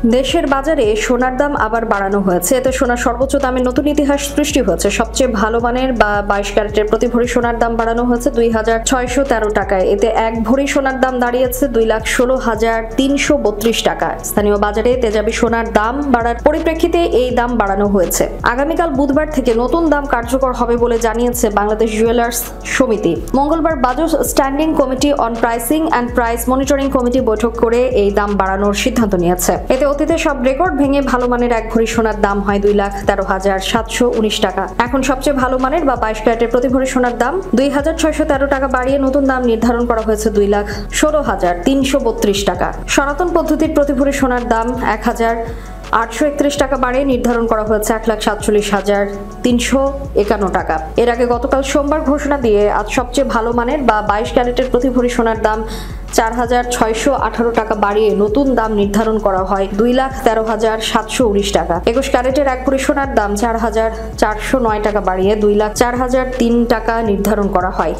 দেশের বাজারে সোনার দাম আবার বাড়ানো হয়েছে। এতে সোনার সর্বোচ্চ দামে নতুন ইতিহাস সৃষ্টি হয়েছে। সবচেয়ে ভালো মানের বা 22 ক্যারেটের প্রতি ভরি সোনার দাম বাড়ানো হয়েছে 2,613 টাকায়। এতে এক ভরি সোনার দাম দাঁড়িয়েছে 2,16,332 টাকা। স্থানীয় বাজারে তেজাবি সোনার দাম বাড়ার পরিপ্রেক্ষিতে এই দাম বাড়ানো হয়েছে। আগামীকাল বুধবার থেকে নতুন দাম কার্যকর হবে বলে জানিয়েছে বাংলাদেশ জুয়েলার্স সমিতি। মঙ্গলবার BAJUS standing committee on pricing and price monitoring committee বৈঠক করে এই দাম বাড়ানোর সিদ্ধান্ত নিয়েছে। এতে অতীতে সব রেকর্ড ভেঙে ভালো মানের এক ভরি সোনার দাম হয় 2,13,719 টাকা। এখন সবচেয়ে ভালো মানের বা 22 ক্যারেটের প্রতি ভরি সোনার দাম 2,613 টাকা বাড়িয়ে নতুন দাম নির্ধারণ করা হয়েছে 2,16,332 টাকা। সনাতন পদ্ধতির প্রতি ভরি সোনার দাম 1,831 টাকা বাড়িয়ে নির্ধারণ করা হয়েছে 1,47,351 টাকা। এর আগে গতকাল সোমবার ঘোষণা দিয়ে আজ সবচেয়ে ভালো মানের বা 22 ক্যারেটের প্রতি ভরি সোনার দাম 4,618 টাকা বাড়িয়ে নতুন দাম নির্ধারণ করা হয় 2,13,719 টাকা। 21 ক্যারেটের এক ভরি সোনার দাম 4,409 টাকা বাড়িয়ে 2,04,003 টাকা নির্ধারণ করা হয়।